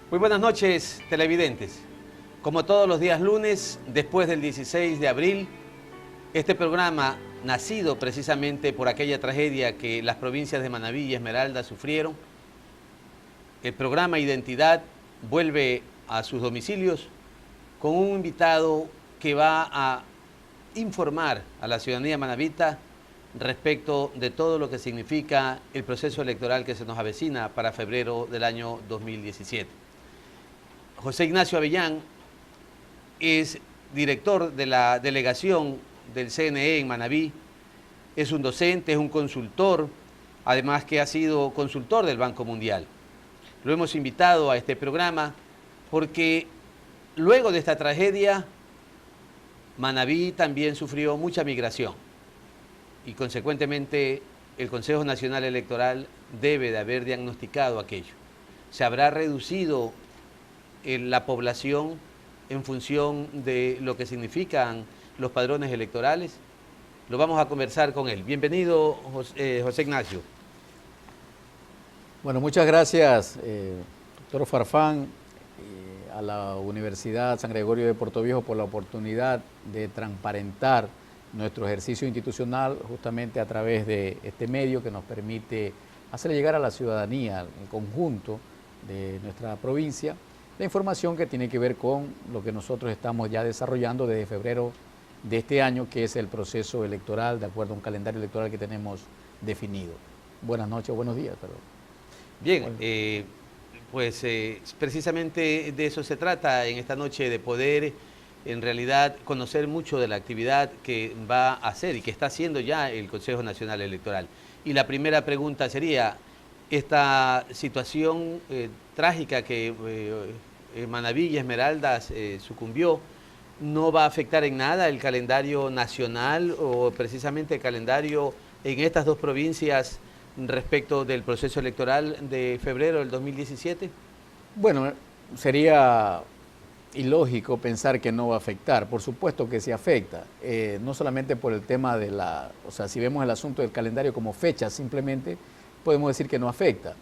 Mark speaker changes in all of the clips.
Speaker 1: Muy buenas noches, televidentes. Como todos los días lunes, después del 16 de abril, este programa, nacido precisamente por aquella tragedia que las provincias de Manabí y Esmeraldas sufrieron, el programa Identidad vuelve a sus domicilios con un invitado que va a informar a la ciudadanía manabita respecto de todo lo que significa el proceso electoral que se nos avecina para febrero del año 2017. José Ignacio Avellán es director de la delegación del CNE en Manabí, es un docente, es un consultor, además que ha sido consultor del Banco Mundial. Lo hemos invitado a este programa porque luego de esta tragedia, Manabí también sufrió mucha migración y consecuentemente el Consejo Nacional Electoral debe de haber diagnosticado aquello. Se habrá reducido la población en función de lo que significan los padrones electorales. Lo vamos a conversar con él. Bienvenido, José Ignacio.
Speaker 2: Bueno, muchas gracias, doctor Farfán, a la Universidad San Gregorio de Puerto Viejo por la oportunidad de transparentar nuestro ejercicio institucional justamente a través de este medio que nos permite hacer llegar a la ciudadanía, el conjunto de nuestra provincia, la información que tiene que ver con lo que nosotros estamos ya desarrollando desde febrero de este año, que es el proceso electoral, de acuerdo a un calendario electoral que tenemos definido. Buenas noches, buenos días, perdón.
Speaker 1: Bien, precisamente de eso se trata en esta noche, de poder en realidad conocer mucho de la actividad que va a hacer y que está haciendo ya el Consejo Nacional Electoral. Y la primera pregunta sería, esta situación trágica que Manabí y Esmeraldas sucumbió, ¿no va a afectar en nada el calendario nacional o precisamente el calendario en estas dos provincias respecto del proceso electoral de febrero del 2017?
Speaker 2: Bueno, sería ilógico pensar que no va a afectar. Por supuesto que sí afecta, no solamente por el tema de si vemos el asunto del calendario como fecha, simplemente podemos decir que no afecta.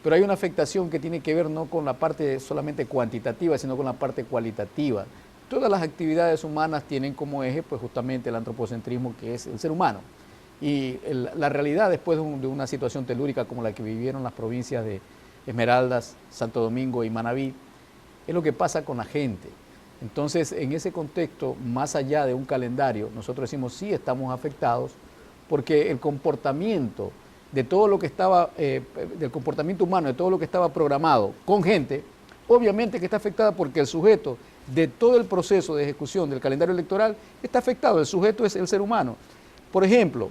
Speaker 2: Pero hay una afectación que tiene que ver no con la parte solamente cuantitativa, sino con la parte cualitativa. Todas las actividades humanas tienen como eje pues justamente el antropocentrismo, que es el ser humano. Y la realidad después de una situación telúrica como la que vivieron las provincias de Esmeraldas, Santo Domingo y Manabí, es lo que pasa con la gente. Entonces, en ese contexto, más allá de un calendario, nosotros decimos sí estamos afectados porque el comportamiento de todo lo que estaba, del comportamiento humano, de todo lo que estaba programado con gente, obviamente que está afectada porque el sujeto de todo el proceso de ejecución del calendario electoral está afectado, el sujeto es el ser humano. Por ejemplo,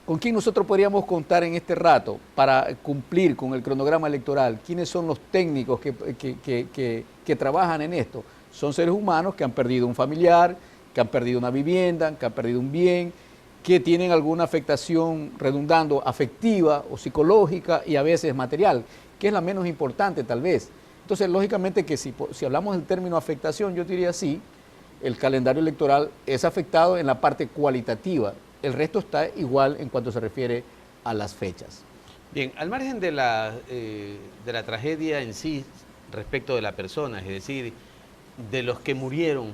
Speaker 2: ¿con quién nosotros podríamos contar en este rato para cumplir con el cronograma electoral? ¿Quiénes son los técnicos que trabajan en esto? Son seres humanos que han perdido un familiar, que han perdido una vivienda, que han perdido un bien, que tienen alguna afectación redundando afectiva o psicológica y a veces material, que es la menos importante tal vez. Entonces, lógicamente que si hablamos del término afectación, yo diría sí, el calendario electoral es afectado en la parte cualitativa. El resto está igual en cuanto se refiere a las fechas.
Speaker 1: Bien, al margen de la tragedia en sí, respecto de la persona, es decir, de los que murieron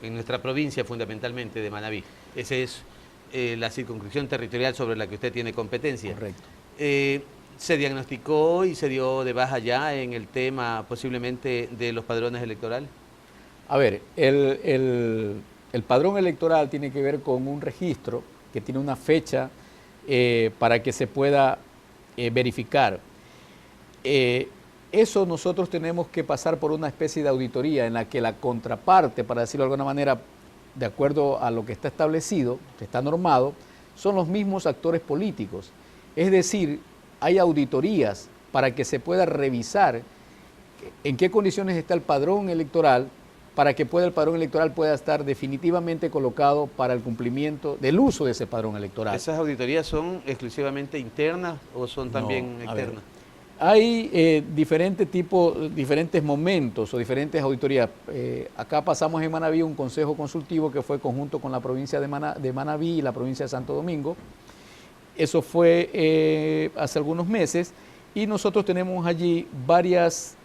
Speaker 1: en nuestra provincia, fundamentalmente de Manabí, esa es la circunscripción territorial sobre la que usted tiene competencia.
Speaker 2: Correcto.
Speaker 1: ¿Se diagnosticó y se dio de baja ya en el tema posiblemente de los padrones electorales?
Speaker 2: A ver, el padrón electoral tiene que ver con un registro que tiene una fecha para que se pueda verificar. Eso nosotros tenemos que pasar por una especie de auditoría en la que la contraparte, para decirlo de alguna manera, de acuerdo a lo que está establecido, que está normado, son los mismos actores políticos. Es decir, hay auditorías para que se pueda revisar en qué condiciones está el padrón electoral, para que el padrón electoral pueda estar definitivamente colocado para el cumplimiento del uso de ese padrón electoral.
Speaker 1: ¿Esas auditorías son exclusivamente internas o son también externas?
Speaker 2: Hay diferentes momentos o diferentes auditorías. Acá pasamos en Manabí un consejo consultivo que fue conjunto con la provincia de Manabí y la provincia de Santo Domingo. Eso fue hace algunos meses Y nosotros tenemos allí varias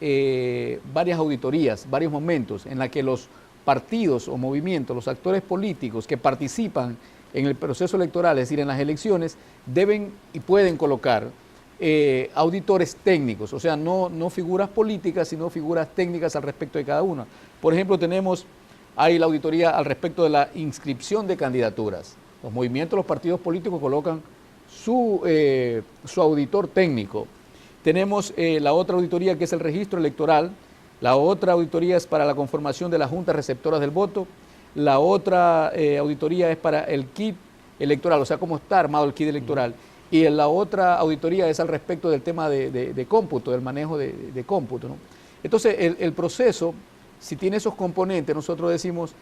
Speaker 2: auditorías, varios momentos en los que los partidos o movimientos, los actores políticos que participan en el proceso electoral, es decir, en las elecciones, deben y pueden colocar auditores técnicos, o sea, no figuras políticas, sino figuras técnicas al respecto de cada una. Por ejemplo, hay la auditoría al respecto de la inscripción de candidaturas. Los movimientos, los partidos políticos colocan su auditor técnico. Tenemos la otra auditoría, que es el registro electoral. La otra auditoría es para la conformación de las juntas receptoras del voto. La otra auditoría es para el kit electoral, o sea, cómo está armado el kit electoral. Y la otra auditoría es al respecto del tema de cómputo, del manejo de cómputo, ¿no? Entonces, el proceso, si tiene esos componentes, nosotros decimos,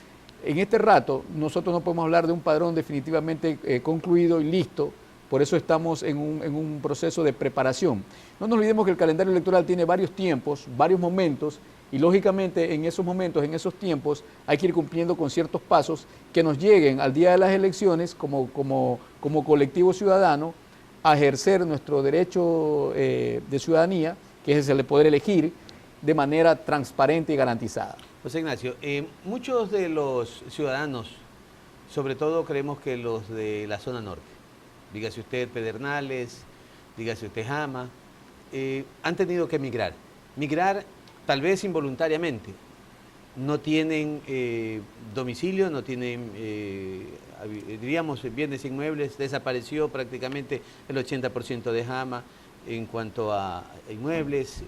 Speaker 2: en este rato, nosotros no podemos hablar de un padrón definitivamente concluido y listo. Por eso estamos en un proceso de preparación. No nos olvidemos que el calendario electoral tiene varios tiempos, varios momentos, y lógicamente en esos momentos, en esos tiempos, hay que ir cumpliendo con ciertos pasos que nos lleguen al día de las elecciones como colectivo ciudadano a ejercer nuestro derecho de ciudadanía, que es el de poder elegir de manera transparente y garantizada.
Speaker 1: José Ignacio, muchos de los ciudadanos, sobre todo creemos que los de la zona norte, dígase usted Pedernales, dígase usted Jama, han tenido que migrar tal vez involuntariamente. No tienen domicilio, no tienen, diríamos, bienes inmuebles. Desapareció prácticamente el 80% de Jama en cuanto a inmuebles,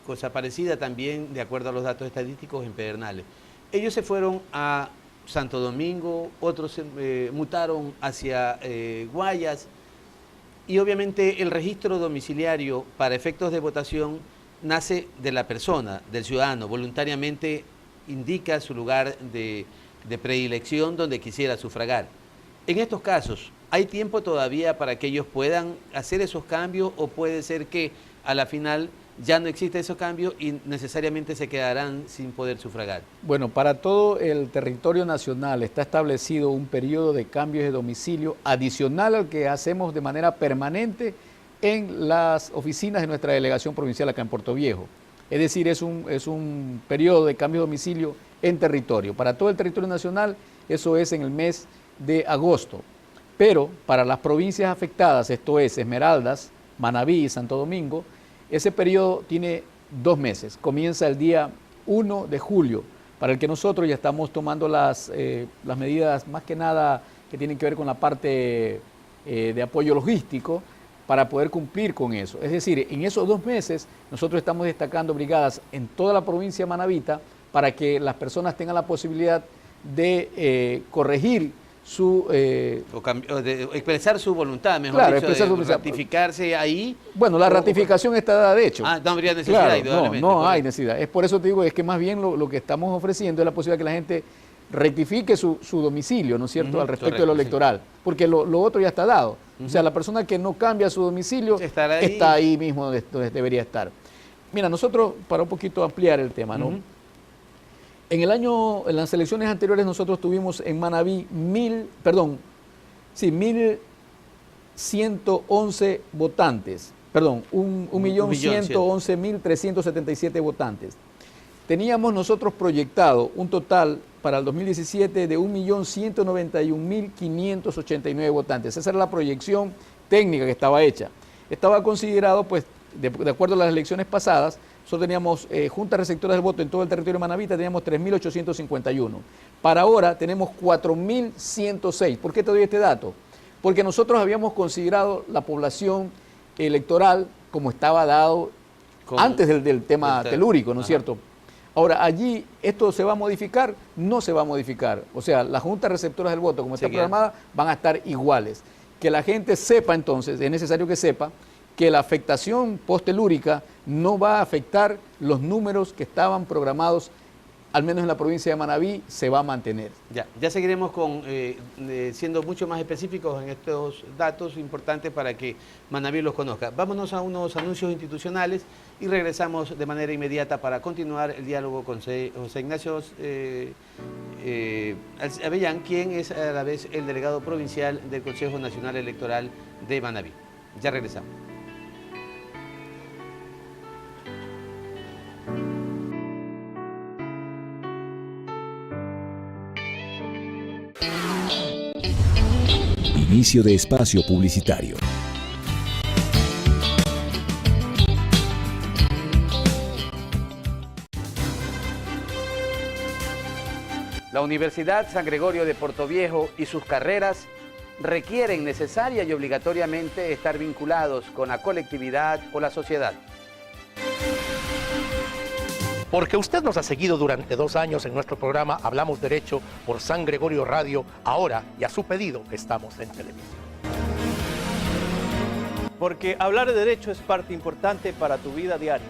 Speaker 1: cosa parecida también, de acuerdo a los datos estadísticos, en Pedernales. Ellos se fueron a Santo Domingo, otros mutaron hacia Guayas, y obviamente el registro domiciliario para efectos de votación nace de la persona, del ciudadano, voluntariamente indica su lugar de predilección donde quisiera sufragar. En estos casos, ¿hay tiempo todavía para que ellos puedan hacer esos cambios, o puede ser que a la final ya no existe esos cambios y necesariamente se quedarán sin poder sufragar?
Speaker 2: Bueno, para todo el territorio nacional está establecido un periodo de cambios de domicilio adicional al que hacemos de manera permanente en las oficinas de nuestra delegación provincial acá en Puerto Viejo. Es decir, es un periodo de cambio de domicilio en territorio. Para todo el territorio nacional, eso es en el mes de agosto. Pero para las provincias afectadas, esto es Esmeraldas, Manabí y Santo Domingo, ese periodo tiene 2 meses. Comienza el día 1 de julio, para el que nosotros ya estamos tomando las medidas más que nada que tienen que ver con la parte de apoyo logístico, para poder cumplir con eso. Es decir, en esos 2 meses nosotros estamos destacando brigadas en toda la provincia manabita para que las personas tengan la posibilidad de corregir su...
Speaker 1: de expresar su voluntad, mejor
Speaker 2: claro,
Speaker 1: dicho,
Speaker 2: expresar
Speaker 1: de
Speaker 2: su
Speaker 1: ratificarse ahí.
Speaker 2: Bueno, la ratificación está dada de hecho.
Speaker 1: No habría necesidad,
Speaker 2: claro,
Speaker 1: indudablemente.
Speaker 2: No hay necesidad. Es por eso te digo, es que más bien lo que estamos ofreciendo es la posibilidad que la gente rectifique su domicilio, ¿no es cierto?, al respecto de lo electoral, sí. Porque lo otro ya está dado. O sea, la persona que no cambia su domicilio está ahí mismo donde debería estar. Mira, nosotros, para un poquito ampliar el tema, ¿no? En las elecciones anteriores nosotros tuvimos en Manabí 1.111 votantes, perdón, 1.111.377 votantes. Teníamos nosotros proyectado un total para el 2017 de 1.191.589 votantes. Esa era la proyección técnica que estaba hecha. Estaba considerado, pues, de acuerdo a las elecciones pasadas, nosotros teníamos juntas receptoras del voto en todo el territorio manabita, teníamos 3.851. Para ahora tenemos 4.106. ¿Por qué te doy este dato? Porque nosotros habíamos considerado la población electoral como estaba dado antes del tema telúrico, ¿no es cierto? Ahora, allí, ¿esto se va a modificar? No se va a modificar. O sea, las juntas receptoras del voto, como está programada, van a estar iguales. Que la gente sepa entonces, es necesario que sepa, que la afectación postelúrica no va a afectar los números que estaban programados, al menos en la provincia de Manabí, se va a mantener.
Speaker 1: Ya seguiremos siendo mucho más específicos en estos datos importantes para que Manabí los conozca. Vámonos a unos anuncios institucionales y regresamos de manera inmediata para continuar el diálogo con José Ignacio Avellán, quien es a la vez el delegado provincial del Consejo Nacional Electoral de Manabí. Ya regresamos.
Speaker 3: Inicio de espacio publicitario.
Speaker 1: La Universidad San Gregorio de Portoviejo y sus carreras requieren necesaria y obligatoriamente estar vinculados con la colectividad o la sociedad.
Speaker 4: Porque usted nos ha seguido durante 2 años en nuestro programa Hablamos Derecho por San Gregorio Radio, ahora y a su pedido estamos en televisión.
Speaker 5: Porque hablar de derecho es parte importante para tu vida diaria.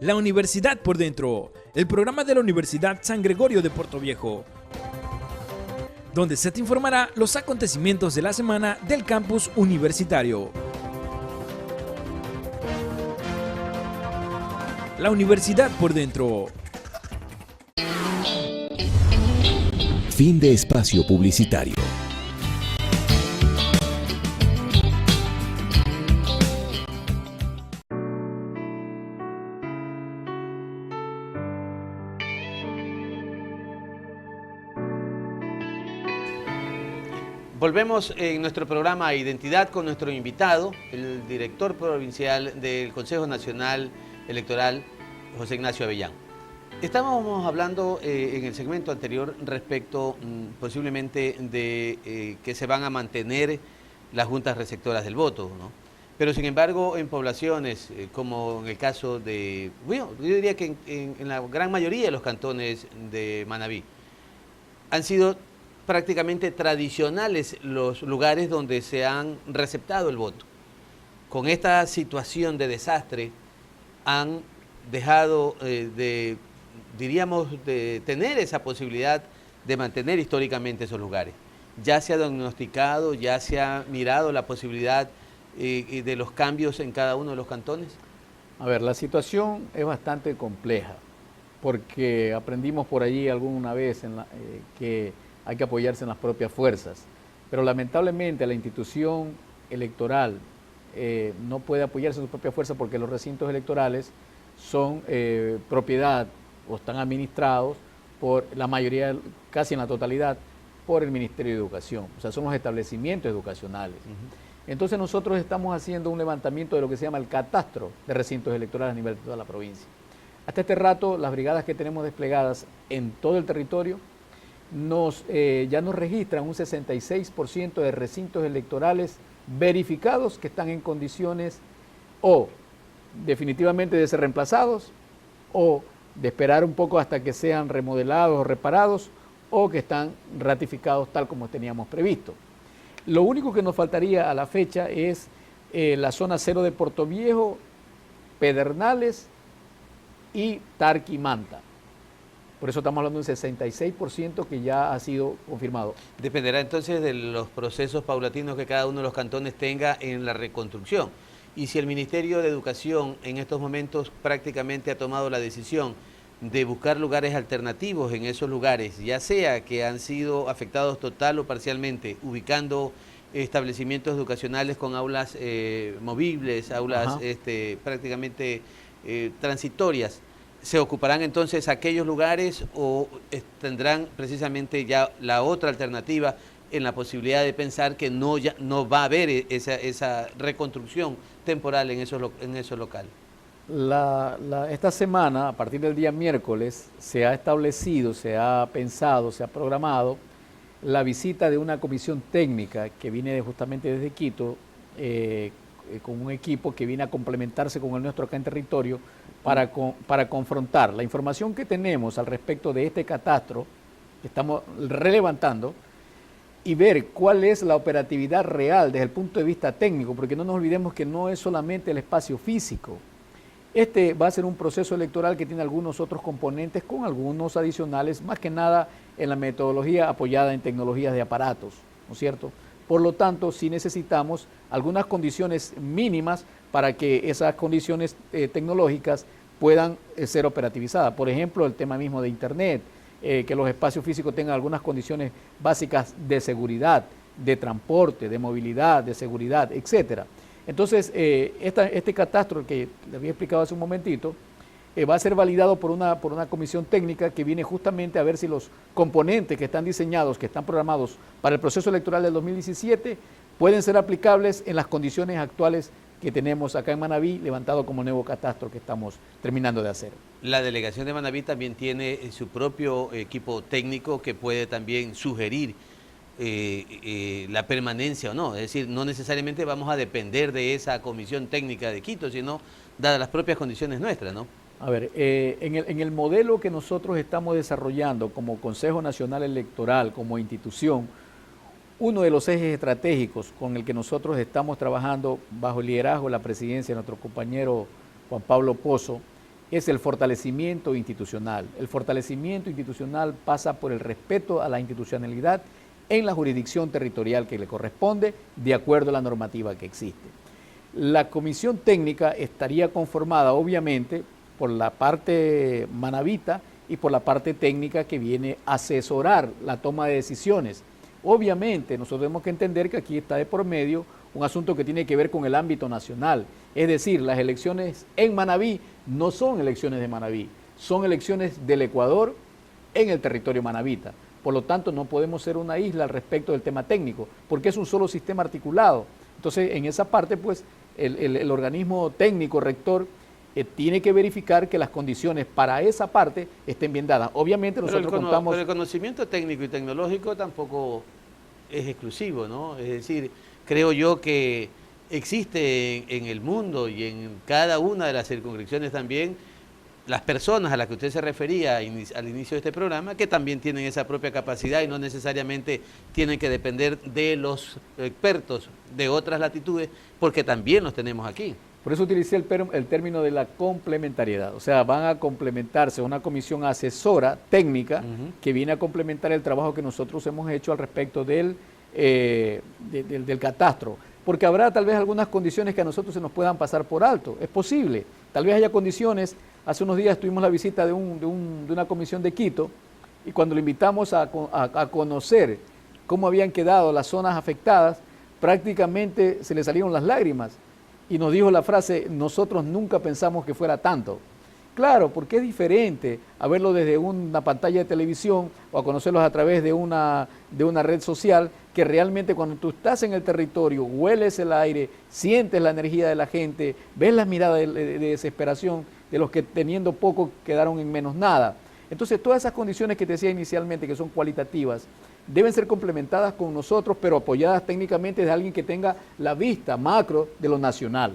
Speaker 6: La Universidad por Dentro, el programa de la Universidad San Gregorio de Portoviejo, donde se te informará los acontecimientos de la semana del campus universitario. La Universidad por Dentro.
Speaker 3: Fin de espacio publicitario.
Speaker 1: Volvemos en nuestro programa Identidad con nuestro invitado, el director provincial del Consejo Nacional Electoral, José Ignacio Avellán. Estábamos hablando en el segmento anterior respecto posiblemente de que se van a mantener las juntas receptoras del voto, ¿no? Pero sin embargo en poblaciones como en el caso de, bueno, yo diría que en la gran mayoría de los cantones de Manabí, han sido prácticamente tradicionales los lugares donde se han receptado el voto. Con esta situación de desastre han dejado diríamos, de tener esa posibilidad de mantener históricamente esos lugares. Ya se ha diagnosticado, ya se ha mirado la posibilidad de los cambios en cada uno de los cantones.
Speaker 2: A ver, la situación es bastante compleja, porque aprendimos por allí alguna vez que hay que apoyarse en las propias fuerzas, pero lamentablemente la institución electoral no puede apoyarse en su propia fuerza porque los recintos electorales son propiedad o están administrados por la mayoría, casi en la totalidad, por el Ministerio de Educación, o sea, son los establecimientos educacionales. Entonces nosotros estamos haciendo un levantamiento de lo que se llama el catastro de recintos electorales a nivel de toda la provincia. Hasta este rato, las brigadas que tenemos desplegadas en todo el territorio ya nos registran un 66% de recintos electorales verificados que están en condiciones o definitivamente de ser reemplazados o de esperar un poco hasta que sean remodelados o reparados o que están ratificados tal como teníamos previsto. Lo único que nos faltaría a la fecha es la zona 0 de Portoviejo, Pedernales y Tarquimanta. Por eso estamos hablando de un 66% que ya ha sido confirmado.
Speaker 1: Dependerá entonces de los procesos paulatinos que cada uno de los cantones tenga en la reconstrucción. Y si el Ministerio de Educación en estos momentos prácticamente ha tomado la decisión de buscar lugares alternativos en esos lugares, ya sea que han sido afectados total o parcialmente, ubicando establecimientos educacionales con aulas movibles, aulas prácticamente transitorias, ¿se ocuparán entonces aquellos lugares o tendrán precisamente ya la otra alternativa en la posibilidad de pensar que no va a haber esa reconstrucción temporal en esos locales?
Speaker 2: Esta semana, a partir del día miércoles, se ha establecido, se ha pensado, se ha programado la visita de una comisión técnica que viene justamente desde Quito, con un equipo que viene a complementarse con el nuestro acá en territorio para confrontar la información que tenemos al respecto de este catastro que estamos relevantando y ver cuál es la operatividad real desde el punto de vista técnico, porque no nos olvidemos que no es solamente el espacio físico. Este va a ser un proceso electoral que tiene algunos otros componentes con algunos adicionales, más que nada en la metodología apoyada en tecnologías de aparatos, ¿no es cierto? Por lo tanto, sí necesitamos algunas condiciones mínimas para que esas condiciones tecnológicas puedan ser operativizadas. Por ejemplo, el tema mismo de Internet, que los espacios físicos tengan algunas condiciones básicas de seguridad, de transporte, de movilidad, de seguridad, etcétera. Entonces, este catastro que le había explicado hace un momentito, va a ser validado por una comisión técnica que viene justamente a ver si los componentes que están diseñados, que están programados para el proceso electoral del 2017, pueden ser aplicables en las condiciones actuales que tenemos acá en Manabí, levantado como nuevo catastro que estamos terminando de hacer.
Speaker 1: La delegación de Manabí también tiene su propio equipo técnico que puede también sugerir la permanencia o no. Es decir, no necesariamente vamos a depender de esa comisión técnica de Quito, sino dadas las propias condiciones nuestras, ¿no?
Speaker 2: A ver, en el modelo que nosotros estamos desarrollando como Consejo Nacional Electoral, como institución, uno de los ejes estratégicos con el que nosotros estamos trabajando bajo el liderazgo de la presidencia de nuestro compañero Juan Pablo Pozo es el fortalecimiento institucional. El fortalecimiento institucional pasa por el respeto a la institucionalidad en la jurisdicción territorial que le corresponde de acuerdo a la normativa que existe. La comisión técnica estaría conformada obviamente por la parte manabita y por la parte técnica que viene a asesorar la toma de decisiones. Obviamente, nosotros tenemos que entender que aquí está de por medio un asunto que tiene que ver con el ámbito nacional. Es decir, las elecciones en Manabí no son elecciones de Manabí, son elecciones del Ecuador en el territorio manabita. Por lo tanto, no podemos ser una isla al respecto del tema técnico, porque es un solo sistema articulado. Entonces, en esa parte, pues, el organismo técnico rector tiene que verificar que las condiciones para esa parte estén bien dadas. Obviamente nosotros contamos...
Speaker 1: Pero el conocimiento técnico y tecnológico tampoco es exclusivo, ¿no? Es decir, creo yo que existe en el mundo y en cada una de las circunscripciones también las personas a las que usted se refería al inicio de este programa, que también tienen esa propia capacidad y no necesariamente tienen que depender de los expertos de otras latitudes, porque también los tenemos aquí.
Speaker 2: Por eso utilicé el término de la complementariedad, o sea, van a complementarse una comisión asesora técnica que viene a complementar el trabajo que nosotros hemos hecho al respecto del catastro, porque habrá tal vez algunas condiciones que a nosotros se nos puedan pasar por alto, es posible, tal vez haya condiciones. Hace unos días tuvimos la visita de una comisión de Quito y cuando lo invitamos a conocer cómo habían quedado las zonas afectadas, prácticamente se le salieron las lágrimas. Y nos dijo la frase, nosotros nunca pensamos que fuera tanto. Claro, porque es diferente a verlo desde una pantalla de televisión o a conocerlos a través de una red social, que realmente cuando tú estás en el territorio, hueles el aire, sientes la energía de la gente, ves las miradas de desesperación de los que teniendo poco quedaron en menos nada. Entonces todas esas condiciones que te decía inicialmente que son cualitativas, deben ser complementadas con nosotros, pero apoyadas técnicamente de alguien que tenga la vista macro de lo nacional.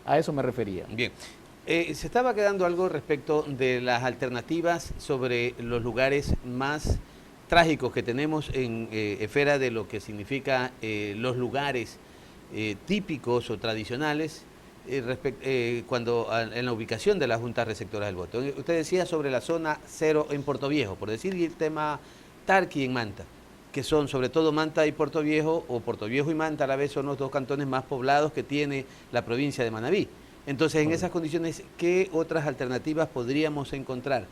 Speaker 2: A eso me refería.
Speaker 1: Bien. Se estaba quedando algo respecto de las alternativas sobre los lugares más trágicos que tenemos en esfera de lo que significa los lugares típicos o tradicionales en la ubicación de las juntas receptoras del voto. Usted decía sobre la zona 0 en Puerto Viejo, por decir el tema Tarqui en Manta, que son sobre todo Manta y Puerto Viejo, o Puerto Viejo y Manta a la vez son los dos cantones más poblados que tiene la provincia de Manabí. Entonces, en esas condiciones, ¿qué otras alternativas podríamos encontrar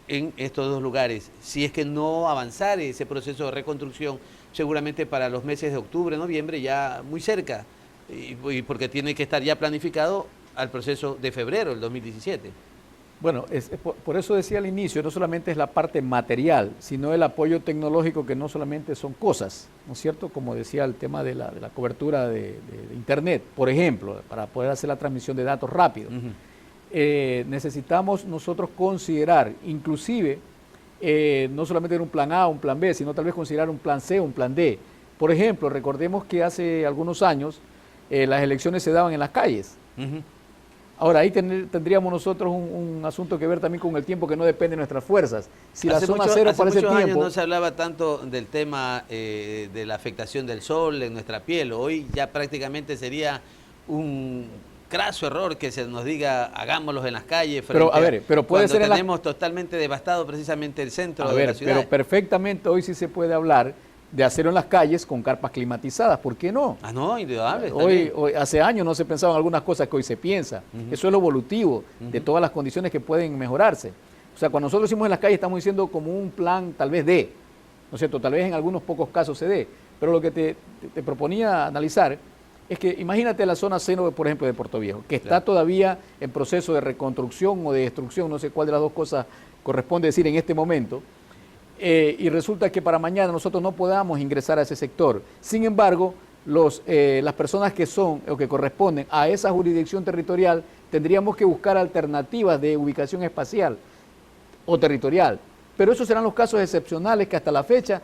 Speaker 1: en estos dos lugares? Si es que no avanzar ese proceso de reconstrucción, seguramente para los meses de octubre, noviembre, ya muy cerca, y porque tiene que estar ya planificado al proceso de febrero del 2017.
Speaker 2: Bueno, por eso decía al inicio, no solamente es la parte material, sino el apoyo tecnológico, que no solamente son cosas, ¿no es cierto? Como decía el tema de la cobertura de Internet, por ejemplo, para poder hacer la transmisión de datos rápido. Necesitamos nosotros considerar, inclusive, no solamente un plan A o un plan B, sino tal vez considerar un plan C o un plan D. Por ejemplo, recordemos que hace algunos años las elecciones se daban en las calles. Ahora, ahí tendríamos nosotros un asunto que ver también con el tiempo, que no depende de nuestras fuerzas. Si la zona cero para ese tiempo...
Speaker 1: Hace muchos años no se hablaba tanto del tema de la afectación del sol en nuestra piel. Hoy ya prácticamente sería un craso error que se nos diga hagámoslos en las calles.
Speaker 2: Pero puede ser
Speaker 1: tenemos totalmente devastado precisamente el centro de la ciudad.
Speaker 2: Pero perfectamente hoy sí se puede hablar de hacerlo en las calles con carpas climatizadas, ¿por qué no?
Speaker 1: Ah, no, indudable.
Speaker 2: Hoy, hace años no se pensaban algunas cosas que hoy se piensa. Eso es lo evolutivo de todas las condiciones que pueden mejorarse. O sea, cuando nosotros decimos en las calles estamos diciendo como un plan tal vez D, ¿no es cierto? Tal vez en algunos pocos casos se dé. Pero lo que te proponía analizar es que imagínate la zona seno, por ejemplo, de Puerto Viejo, que está todavía en proceso de reconstrucción o de destrucción, no sé cuál de las dos cosas corresponde decir en este momento, y resulta que para mañana nosotros no podamos ingresar a ese sector. Sin embargo, las personas que son o que corresponden a esa jurisdicción territorial tendríamos que buscar alternativas de ubicación espacial o territorial. Pero esos serán los casos excepcionales que hasta la fecha,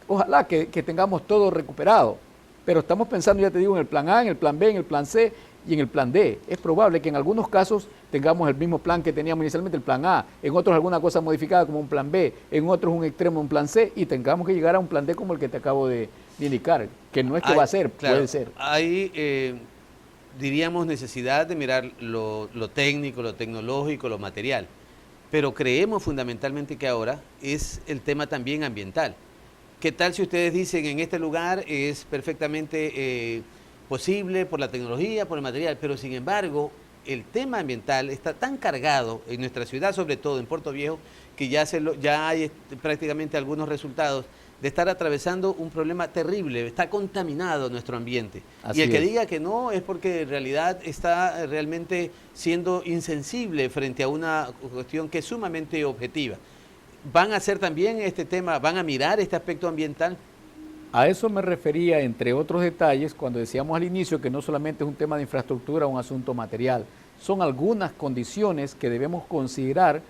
Speaker 2: ojalá que tengamos todo recuperado. Pero estamos pensando, ya te digo, en el plan A, en el plan B, en el plan C y en el plan D. Es probable que en algunos casos tengamos el mismo plan que teníamos inicialmente, el plan A, en otros alguna cosa modificada como un plan B, en otros un extremo, un plan C, y tengamos que llegar a un plan D como el que te acabo de indicar, que no es que va a ser, claro, puede ser.
Speaker 1: Hay, diríamos, necesidad de mirar lo técnico, lo tecnológico, lo material, pero creemos fundamentalmente que ahora es el tema también ambiental. ¿Qué tal si ustedes dicen en este lugar es perfectamente posible por la tecnología, por el material, pero sin embargo el tema ambiental está tan cargado en nuestra ciudad, sobre todo en Puerto Viejo, que ya hay prácticamente algunos resultados de estar atravesando un problema terrible, está contaminado nuestro ambiente.
Speaker 2: Así
Speaker 1: y el que
Speaker 2: es.
Speaker 1: diga que no es porque en realidad está realmente siendo insensible frente a una cuestión que es sumamente objetiva. ¿Van a hacer también este tema, van a mirar este aspecto ambiental?
Speaker 2: A eso me refería, entre otros detalles, cuando decíamos al inicio que no solamente es un tema de infraestructura, un asunto material, son algunas condiciones que debemos considerar,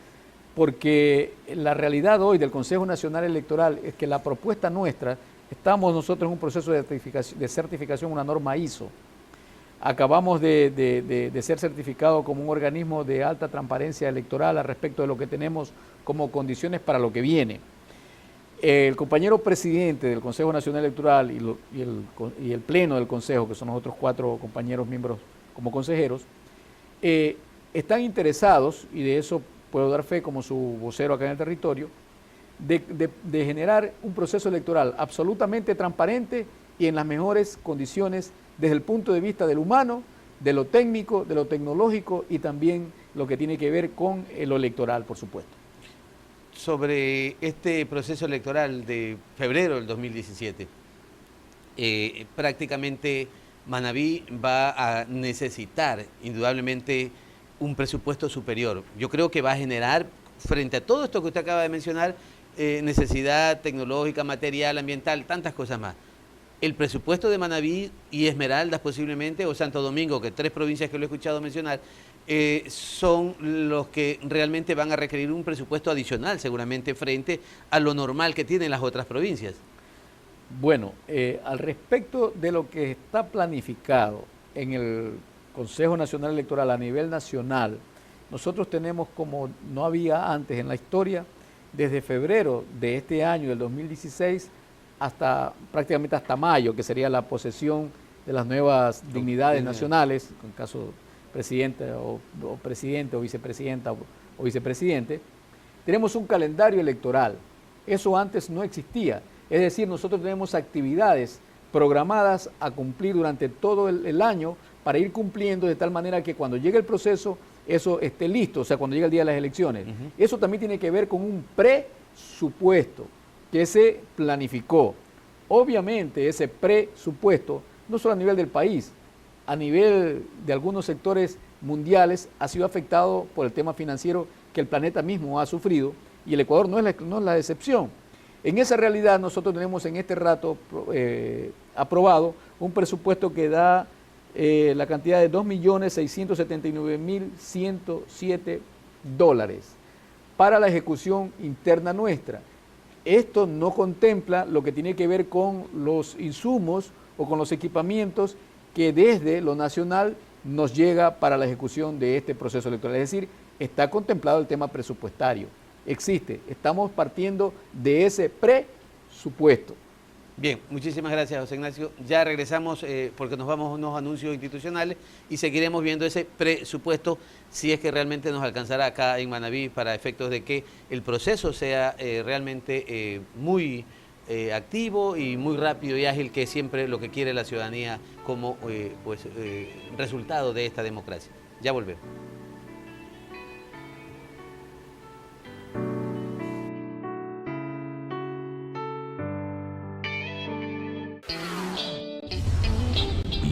Speaker 2: porque la realidad hoy del Consejo Nacional Electoral es que la propuesta nuestra, estamos nosotros en un proceso de certificación, una norma ISO. Acabamos de ser certificados como un organismo de alta transparencia electoral al respecto de lo que tenemos como condiciones para lo que viene. El compañero presidente del Consejo Nacional Electoral y el pleno del Consejo, que son los otros 4 compañeros miembros como consejeros, están interesados, y de eso puedo dar fe como su vocero acá en el territorio, de generar un proceso electoral absolutamente transparente y en las mejores condiciones desde el punto de vista del humano, de lo técnico, de lo tecnológico y también lo que tiene que ver con lo electoral, por supuesto.
Speaker 1: Sobre este proceso electoral de febrero del 2017, prácticamente Manabí va a necesitar indudablemente un presupuesto superior. Yo creo que va a generar, frente a todo esto que usted acaba de mencionar, necesidad tecnológica, material, ambiental, tantas cosas más. El presupuesto de Manabí y Esmeraldas posiblemente, o Santo Domingo, que 3 provincias que lo he escuchado mencionar, son los que realmente van a requerir un presupuesto adicional seguramente frente a lo normal que tienen las otras provincias.
Speaker 2: Bueno, al respecto de lo que está planificado en el Consejo Nacional Electoral a nivel nacional, nosotros tenemos, como no había antes en la historia, desde febrero de este año, del 2016, prácticamente hasta mayo, que sería la posesión de las nuevas dignidades nacionales, en caso presidente o presidente o vicepresidenta o vicepresidente, tenemos un calendario electoral. Eso antes no existía. Es decir, nosotros tenemos actividades programadas a cumplir durante todo el año para ir cumpliendo de tal manera que cuando llegue el proceso, eso esté listo, o sea, cuando llegue el día de las elecciones. Eso también tiene que ver con un presupuesto que se planificó. Obviamente ese presupuesto, no solo a nivel del país, a nivel de algunos sectores mundiales ha sido afectado por el tema financiero que el planeta mismo ha sufrido, y el Ecuador no es la excepción. En esa realidad nosotros tenemos en este rato aprobado un presupuesto que da la cantidad de $2.679.107 para la ejecución interna nuestra. Esto no contempla lo que tiene que ver con los insumos o con los equipamientos que desde lo nacional nos llega para la ejecución de este proceso electoral. Es decir, está contemplado el tema presupuestario. Existe, estamos partiendo de ese presupuesto.
Speaker 1: Bien, muchísimas gracias, José Ignacio. Ya regresamos porque nos vamos a unos anuncios institucionales y seguiremos viendo ese presupuesto si es que realmente nos alcanzará acá en Manabí para efectos de que el proceso sea realmente muy activo y muy rápido y ágil, que es siempre lo que quiere la ciudadanía como resultado de esta democracia. Ya volvemos.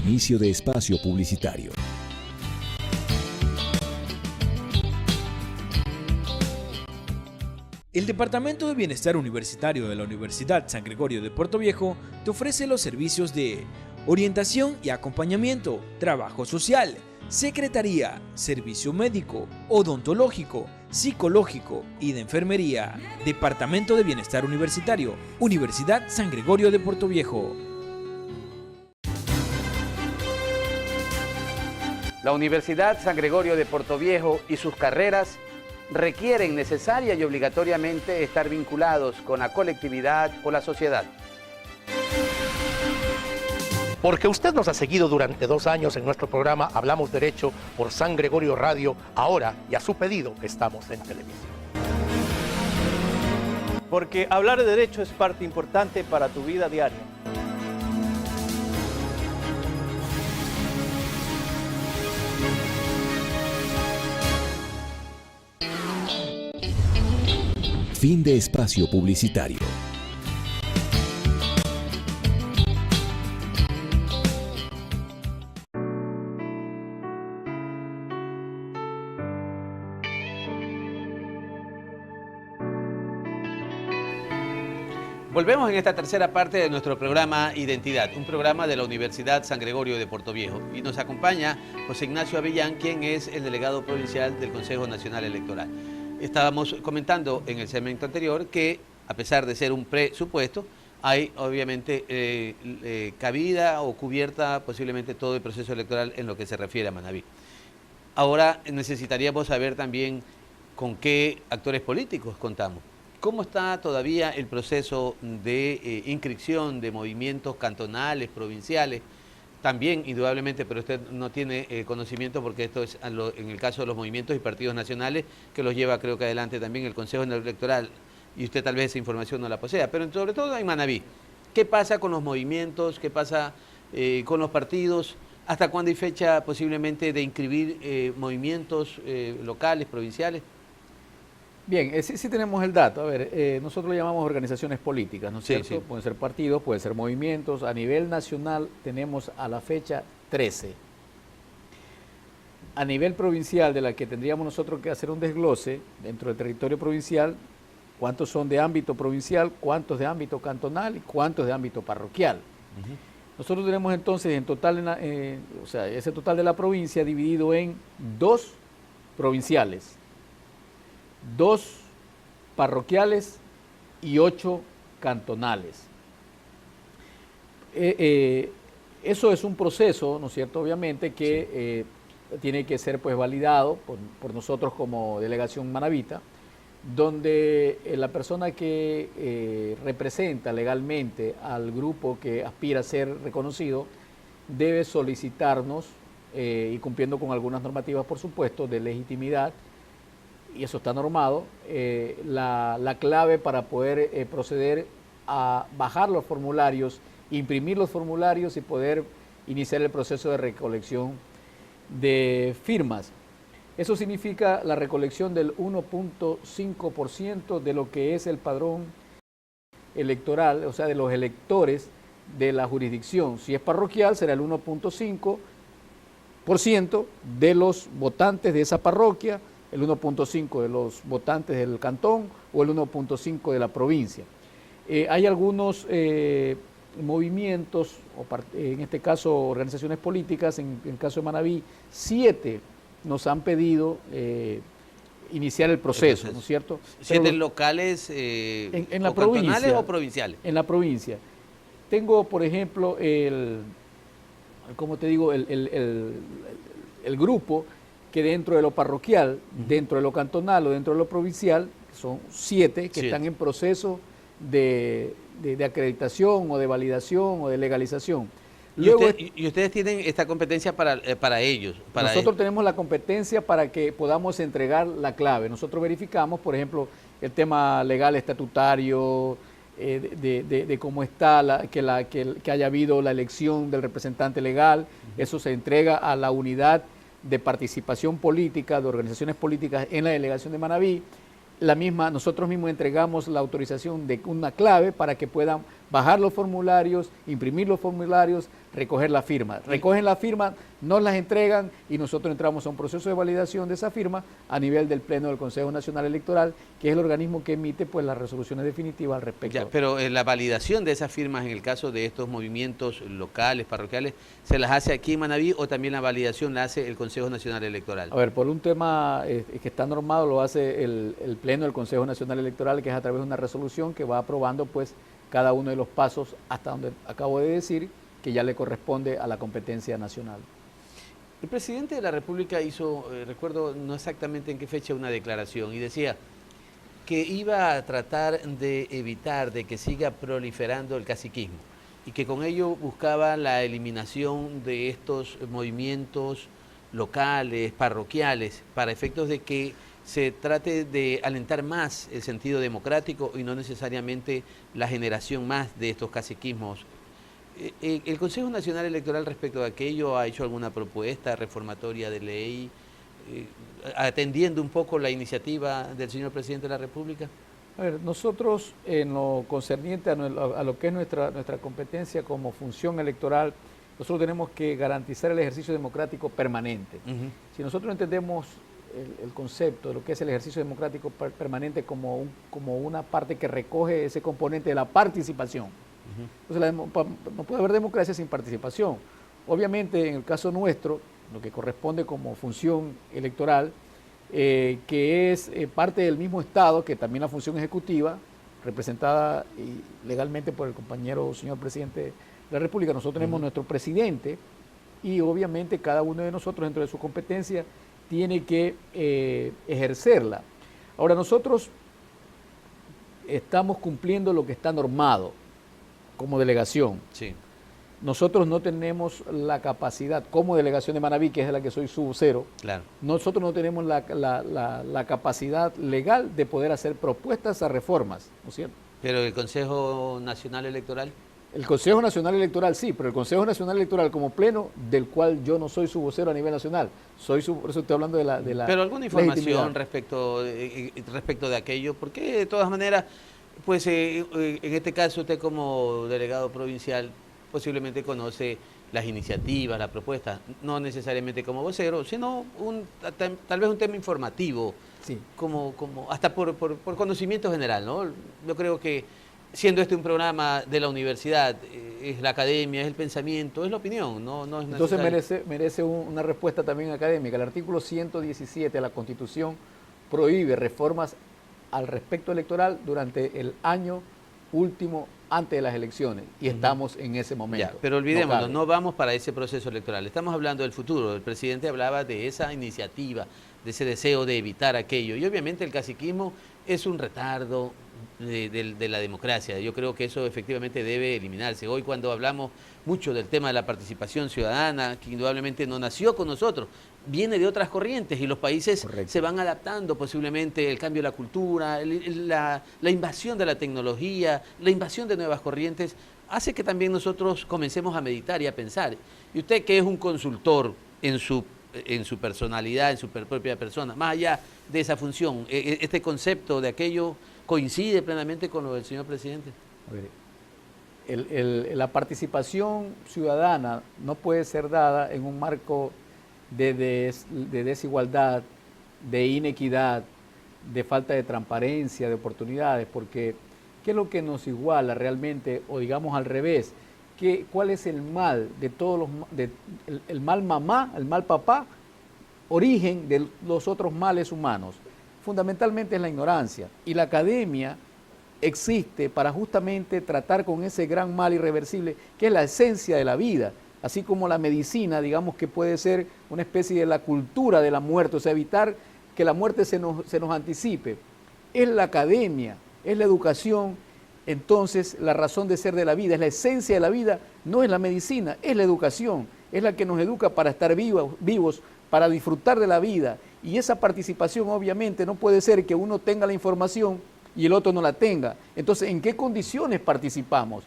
Speaker 3: Inicio de espacio publicitario.
Speaker 6: El Departamento de Bienestar Universitario de la Universidad San Gregorio de Puerto Viejo te ofrece los servicios de orientación y acompañamiento, trabajo social, secretaría, servicio médico, odontológico, psicológico y de enfermería. Departamento de Bienestar Universitario, Universidad San Gregorio de Puerto Viejo.
Speaker 1: La Universidad San Gregorio de Puerto Viejo y sus carreras requieren necesaria y obligatoriamente estar vinculados con la colectividad o la sociedad.
Speaker 4: Porque usted nos ha seguido durante 2 años en nuestro programa Hablamos Derecho por San Gregorio Radio, ahora y a su pedido estamos en televisión.
Speaker 5: Porque hablar de derecho es parte importante para tu vida diaria.
Speaker 3: Fin de espacio publicitario.
Speaker 1: Volvemos en esta tercera parte de nuestro programa Identidad, un programa de la Universidad San Gregorio de Puerto Viejo. Y nos acompaña José Ignacio Avellán, quien es el delegado provincial del Consejo Nacional Electoral. Estábamos comentando en el segmento anterior que, a pesar de ser un presupuesto, hay obviamente cabida o cubierta posiblemente todo el proceso electoral en lo que se refiere a Manabí. Ahora necesitaríamos saber también con qué actores políticos contamos. ¿Cómo está todavía el proceso de inscripción de movimientos cantonales, provinciales? También, indudablemente, pero usted no tiene conocimiento porque esto es en el caso de los movimientos y partidos nacionales, que los lleva, creo que adelante también el Consejo Electoral, y usted tal vez esa información no la posea, pero sobre todo en Manabí. ¿Qué pasa con los movimientos? ¿Qué pasa con los partidos? ¿Hasta cuándo hay fecha posiblemente de inscribir movimientos locales, provinciales?
Speaker 2: Bien, sí tenemos el dato. A ver, nosotros le llamamos organizaciones políticas, ¿no es cierto?
Speaker 1: Sí.
Speaker 2: Pueden ser partidos, pueden ser movimientos. A nivel nacional tenemos a la fecha 13. A nivel provincial, de la que tendríamos nosotros que hacer un desglose dentro del territorio provincial, cuántos son de ámbito provincial, cuántos de ámbito cantonal y cuántos de ámbito parroquial. Nosotros tenemos entonces en total, o sea, ese total de la provincia dividido en 2 provinciales, 2 parroquiales y 8 cantonales. Eso es un proceso, ¿no es cierto?, obviamente, que tiene que ser pues validado por nosotros como delegación manabita, donde la persona que representa legalmente al grupo que aspira a ser reconocido debe solicitarnos, y cumpliendo con algunas normativas, por supuesto, de legitimidad, y eso está normado, la clave para poder proceder a bajar los formularios, imprimir los formularios y poder iniciar el proceso de recolección de firmas. Eso significa la recolección del 1.5% de lo que es el padrón electoral, o sea, de los electores de la jurisdicción. Si es parroquial, será el 1.5% de los votantes de esa parroquia, el 1.5% de los votantes del cantón o el 1.5% de la provincia. Hay algunos movimientos, en este caso organizaciones políticas, en el caso de Manabí, 7 nos han pedido iniciar el proceso, ¿no es cierto?
Speaker 1: 7 locales
Speaker 2: en la
Speaker 1: cantonales
Speaker 2: provincia,
Speaker 1: o provinciales.
Speaker 2: En la provincia. Tengo, por ejemplo, el grupo que dentro de lo parroquial, dentro de lo cantonal o dentro de lo provincial, son 7 que están en proceso de acreditación o de validación o de legalización. Luego,
Speaker 1: y ustedes tienen esta competencia para ellos.
Speaker 2: Nosotros tenemos la competencia para que podamos entregar la clave. Nosotros verificamos, por ejemplo, el tema legal estatutario, de cómo está, que haya habido la elección del representante legal. Eso se entrega a la unidad de participación política, de organizaciones políticas en la delegación de Manabí. Nosotros mismos entregamos la autorización de una clave para que puedan bajar los formularios, imprimir los formularios, recoger la firma. Recogen la firma, nos las entregan y nosotros entramos a un proceso de validación de esa firma a nivel del Pleno del Consejo Nacional Electoral, que es el organismo que emite pues las resoluciones definitivas al respecto.
Speaker 1: Ya, pero la validación de esas firmas en el caso de estos movimientos locales, parroquiales, ¿se las hace aquí en Manabí o también la validación la hace el Consejo Nacional Electoral?
Speaker 2: A ver, por un tema que está normado lo hace el Pleno del Consejo Nacional Electoral, que es a través de una resolución que va aprobando pues cada uno de los pasos hasta donde acabo de decir, que ya le corresponde a la competencia nacional.
Speaker 1: El presidente de la República hizo, recuerdo no exactamente en qué fecha, una declaración y decía que iba a tratar de evitar de que siga proliferando el caciquismo y que con ello buscaba la eliminación de estos movimientos locales, parroquiales, para efectos de que se trate de alentar más el sentido democrático y no necesariamente la generación más de estos caciquismos. ¿El Consejo Nacional Electoral respecto a aquello ha hecho alguna propuesta reformatoria de ley, atendiendo un poco la iniciativa del señor presidente de la República?
Speaker 2: A ver, nosotros en lo concerniente a lo que es nuestra competencia como función electoral, nosotros tenemos que garantizar el ejercicio democrático permanente. Si nosotros entendemos el concepto de lo que es el ejercicio democrático permanente como una parte que recoge ese componente de la participación. Entonces, no puede haber democracia sin participación. Obviamente, en el caso nuestro, lo que corresponde como función electoral, que es parte del mismo Estado, que también la función ejecutiva, representada legalmente por el compañero señor presidente de la República, nosotros tenemos nuestro presidente y obviamente cada uno de nosotros dentro de su competencia tiene que ejercerla. Ahora, nosotros estamos cumpliendo lo que está normado como delegación.
Speaker 1: Sí.
Speaker 2: Nosotros no tenemos la capacidad, como delegación de Manabí, que es de la que soy su vocero,
Speaker 1: Claro.
Speaker 2: nosotros no tenemos la capacidad legal de poder hacer propuestas a reformas, ¿no es cierto?
Speaker 1: Pero el Consejo Nacional Electoral.
Speaker 2: El Consejo Nacional Electoral sí, pero el Consejo Nacional Electoral como pleno, del cual yo no soy su vocero a nivel nacional, por eso estoy hablando de la
Speaker 1: Pero alguna información
Speaker 2: legitimidad.
Speaker 1: respecto de aquello, porque de todas maneras, pues en este caso usted como delegado provincial posiblemente conoce las iniciativas, las propuestas, no necesariamente como vocero, sino tal vez un tema informativo,
Speaker 2: Sí.
Speaker 1: como hasta por conocimiento general, ¿no? Yo creo que siendo este un programa de la universidad, es la academia, es el pensamiento, es la opinión, no es
Speaker 2: Entonces
Speaker 1: necesario.
Speaker 2: merece una respuesta también académica. El artículo 117 de la Constitución prohíbe reformas al respecto electoral durante el año último antes de las elecciones y estamos en ese momento.
Speaker 1: Ya, pero olvidémonos,
Speaker 2: cabe.
Speaker 1: no vamos para ese proceso electoral, estamos hablando del futuro. El presidente hablaba de esa iniciativa, de ese deseo de evitar aquello, y obviamente el caciquismo es un retardo de la democracia. Yo creo que eso efectivamente debe eliminarse. Hoy cuando hablamos mucho del tema de la participación ciudadana, que indudablemente no nació con nosotros, viene de otras corrientes y los países
Speaker 2: Correcto.
Speaker 1: se van adaptando posiblemente, el cambio de la cultura, la invasión de la tecnología, la invasión de nuevas corrientes, hace que también nosotros comencemos a meditar y a pensar. Y usted que es un consultor en su personalidad, en su propia persona, más allá de esa función, este concepto de aquello coincide plenamente con lo del señor presidente.
Speaker 2: A ver, la participación ciudadana no puede ser dada en un marco de desigualdad, de inequidad, de falta de transparencia, de oportunidades, porque ¿qué es lo que nos iguala realmente? O digamos al revés, ¿cuál es el mal de todos el mal mamá, el mal papá, origen de los otros males humanos? Fundamentalmente es la ignorancia, y la academia existe para justamente tratar con ese gran mal irreversible que es la esencia de la vida, así como la medicina, digamos que puede ser una especie de la cultura de la muerte, o sea, evitar que la muerte se nos anticipe. Es la academia, es la educación, entonces la razón de ser de la vida, es la esencia de la vida, no es la medicina, es la educación, es la que nos educa para estar vivos, para disfrutar de la vida. Y esa participación obviamente no puede ser que uno tenga la información y el otro no la tenga. Entonces, ¿en qué condiciones participamos?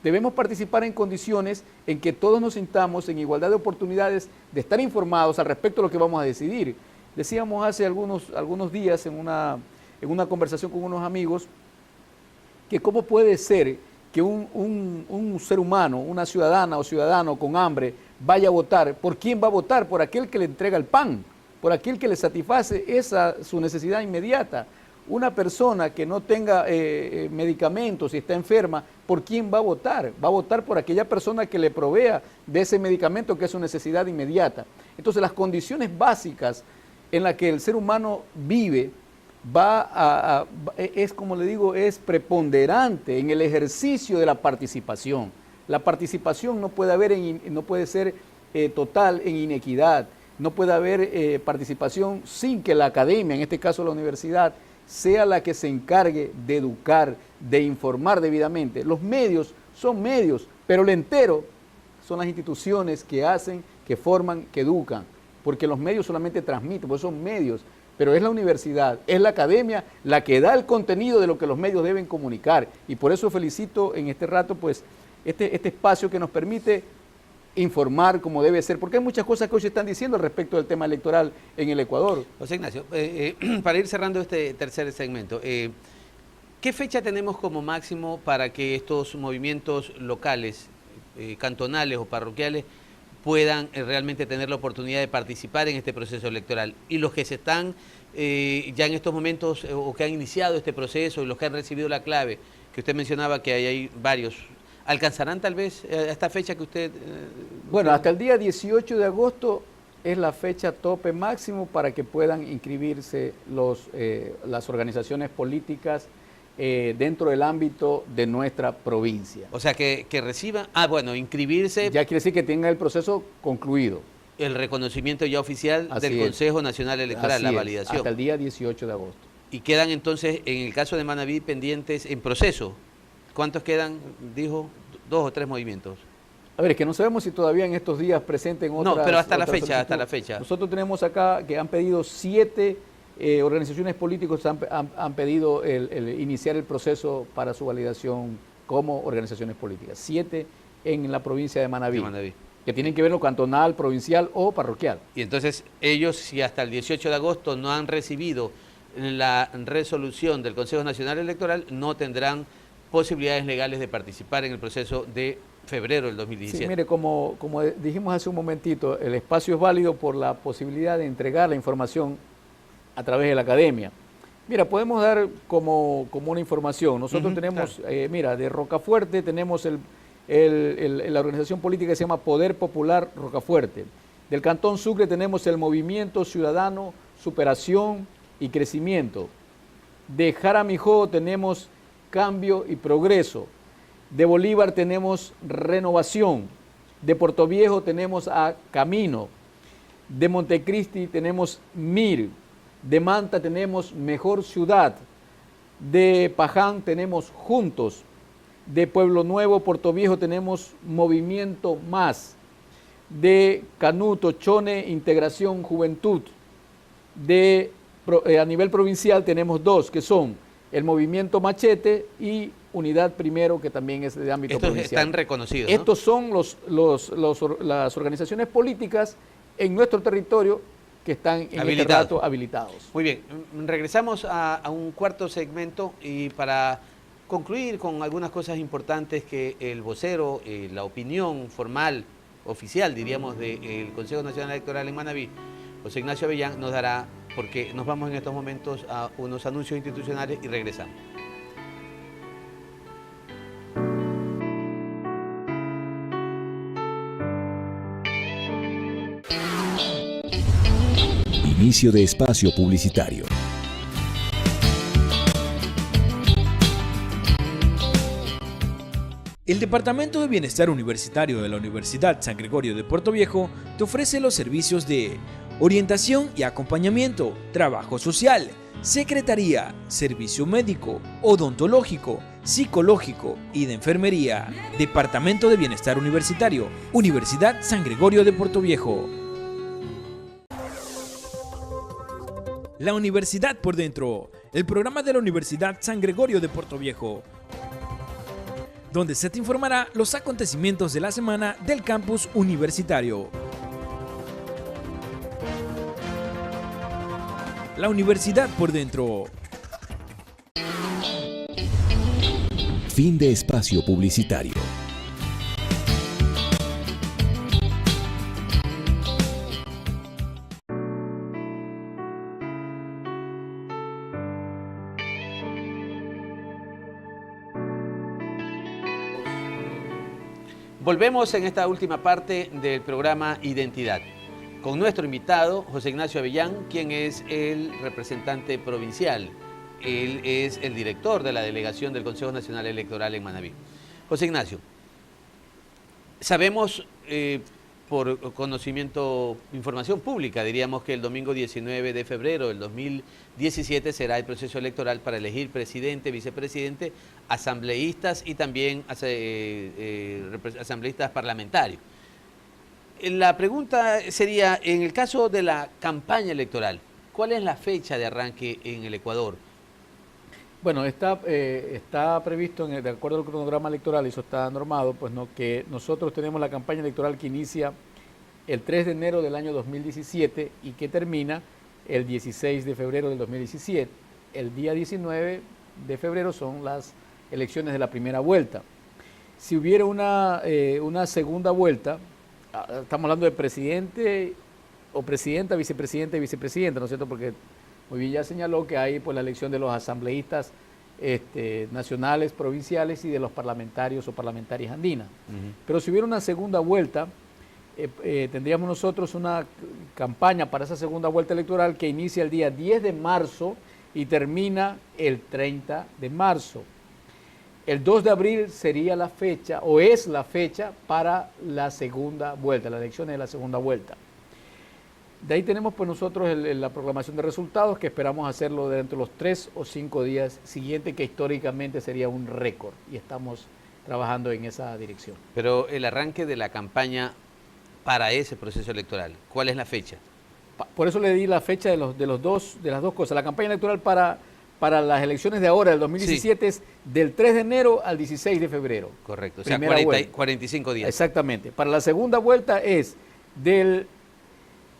Speaker 2: Debemos participar en condiciones en que todos nos sintamos en igualdad de oportunidades de estar informados al respecto de lo que vamos a decidir. Decíamos hace algunos días en una conversación con unos amigos que cómo puede ser que un ser humano, una ciudadana o ciudadano con hambre vaya a votar. ¿Por quién va a votar? Por aquel que le entrega el pan, por aquel que le satisface su necesidad inmediata. Una persona que no tenga medicamentos y está enferma, ¿por quién va a votar? Va a votar por aquella persona que le provea de ese medicamento que es su necesidad inmediata. Entonces, las condiciones básicas en las que el ser humano vive es, como le digo, es preponderante en el ejercicio de la participación. La participación no puede ser total en inequidad. No puede haber participación sin que la academia, en este caso la universidad, sea la que se encargue de educar, de informar debidamente. Los medios son medios, pero el entero son las instituciones que hacen, que forman, que educan, porque los medios solamente transmiten, pues son medios, pero es la universidad, es la academia la que da el contenido de lo que los medios deben comunicar, y por eso felicito en este rato pues este espacio que nos permite informar como debe ser, porque hay muchas cosas que hoy se están diciendo respecto del tema electoral en el Ecuador.
Speaker 1: José Ignacio, para ir cerrando este tercer segmento, ¿qué fecha tenemos como máximo para que estos movimientos locales, cantonales o parroquiales, puedan realmente tener la oportunidad de participar en este proceso electoral? Y los que se están ya en estos momentos o que han iniciado este proceso y los que han recibido la clave, que usted mencionaba que hay varios, ¿alcanzarán tal vez a esta fecha que usted...?
Speaker 2: Bueno, hasta el día 18 de agosto es la fecha tope máximo para que puedan inscribirse las organizaciones políticas dentro del ámbito de nuestra provincia.
Speaker 1: O sea, que reciban, inscribirse...
Speaker 2: Ya quiere decir que tengan el proceso concluido.
Speaker 1: El reconocimiento ya oficial del Consejo Nacional Electoral, la validación.
Speaker 2: Hasta el día 18 de agosto.
Speaker 1: Y quedan entonces, en el caso de Manabí, pendientes en proceso. ¿Cuántos quedan? Dijo, 2 o 3 movimientos.
Speaker 2: A ver, es que no sabemos si todavía en estos días presenten otras...
Speaker 1: No, pero hasta la fecha.
Speaker 2: Nosotros tenemos acá que han pedido 7 organizaciones políticas, han pedido iniciar el proceso para su validación como organizaciones políticas. 7 en la provincia de Manabí, que tienen que ver lo cantonal, provincial o parroquial.
Speaker 1: Y entonces ellos, si hasta el 18 de agosto no han recibido la resolución del Consejo Nacional Electoral, no tendrán posibilidades legales de participar en el proceso de febrero del 2017.
Speaker 2: Sí, mire, como dijimos hace un momentito, el espacio es válido por la posibilidad de entregar la información a través de la academia. Mira, podemos dar como una información. Nosotros tenemos, claro. Mira, de Rocafuerte tenemos la organización política que se llama Poder Popular Rocafuerte. Del Cantón Sucre tenemos el Movimiento Ciudadano, Superación y Crecimiento. De Jaramijó tenemos Cambio y Progreso. De Bolívar tenemos Renovación. De Puerto Viejo tenemos a Camino. De Montecristi tenemos MIR. De Manta tenemos Mejor Ciudad. De Paján tenemos Juntos. De Pueblo Nuevo, Puerto Viejo tenemos Movimiento Más. De Canuto, Chone, Integración Juventud. A nivel provincial tenemos 2 que son el Movimiento Machete y Unidad Primero, que también es de ámbito provincial.
Speaker 1: Estos están reconocidos, ¿no?
Speaker 2: Estos son las organizaciones políticas en nuestro territorio que están en este rato habilitados.
Speaker 1: Muy bien, regresamos a un cuarto segmento y para concluir con algunas cosas importantes que el vocero, la opinión formal, oficial, diríamos, del Consejo Nacional Electoral en Manabí, José Ignacio Avellán, nos dará, porque nos vamos en estos momentos a unos anuncios institucionales y regresamos.
Speaker 3: Inicio de espacio publicitario.
Speaker 6: El Departamento de Bienestar Universitario de la Universidad San Gregorio de Puerto Viejo te ofrece los servicios de orientación y acompañamiento, trabajo social, secretaría, servicio médico, odontológico, psicológico y de enfermería. Departamento de Bienestar Universitario, Universidad San Gregorio de Puerto Viejo. La Universidad por Dentro, el programa de la Universidad San Gregorio de Puerto Viejo, donde se te informará los acontecimientos de la semana del campus universitario. La Universidad por Dentro.
Speaker 3: Fin de espacio publicitario.
Speaker 1: Volvemos en esta última parte del programa Identidad, con nuestro invitado, José Ignacio Avellán, quien es el representante provincial. Él es el director de la delegación del Consejo Nacional Electoral en Manabí. José Ignacio, sabemos por conocimiento, información pública, diríamos que el domingo 19 de febrero del 2017 será el proceso electoral para elegir presidente, vicepresidente, asambleístas y también asambleístas parlamentarios. La pregunta sería, en el caso de la campaña electoral, ¿cuál es la fecha de arranque en el Ecuador?
Speaker 2: Bueno, está previsto, de acuerdo al cronograma electoral, y eso está normado, pues no, que nosotros tenemos la campaña electoral que inicia el 3 de enero del año 2017 y que termina el 16 de febrero del 2017. El día 19 de febrero son las elecciones de la primera vuelta. Si hubiera una segunda vuelta, estamos hablando de presidente o presidenta, vicepresidente y vicepresidenta, ¿no es cierto? Porque muy bien ya señaló que hay pues la elección de los asambleístas nacionales, provinciales y de los parlamentarios o parlamentarias andinas. Pero si hubiera una segunda vuelta, tendríamos nosotros una campaña para esa segunda vuelta electoral que inicia el día 10 de marzo y termina el 30 de marzo. El 2 de abril sería la fecha, o es la fecha, para la segunda vuelta, las elecciones de la segunda vuelta. De ahí tenemos pues nosotros la proclamación de resultados, que esperamos hacerlo dentro de los 3 o 5 días siguientes, que históricamente sería un récord, y estamos trabajando en esa dirección.
Speaker 1: Pero el arranque de la campaña para ese proceso electoral, ¿cuál es la fecha?
Speaker 2: Por eso le di la fecha de las dos cosas. La campaña electoral para las elecciones de ahora, del 2017, sí, es del 3 de enero al 16 de febrero.
Speaker 1: Correcto, o sea, 45 días.
Speaker 2: Exactamente. Para la segunda vuelta es de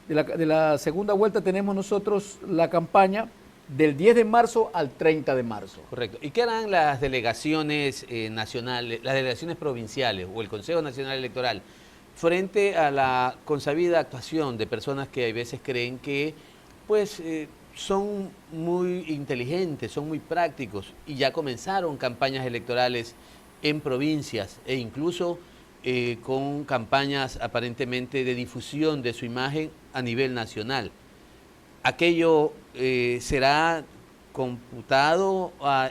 Speaker 2: la segunda vuelta tenemos nosotros la campaña del 10 de marzo al 30 de marzo.
Speaker 1: Correcto. ¿Y qué harán las delegaciones nacionales, las delegaciones provinciales o el Consejo Nacional Electoral frente a la consabida actuación de personas que a veces creen que pues son muy inteligentes, son muy prácticos y ya comenzaron campañas electorales en provincias e incluso con campañas aparentemente de difusión de su imagen a nivel nacional? ¿Aquello será computado a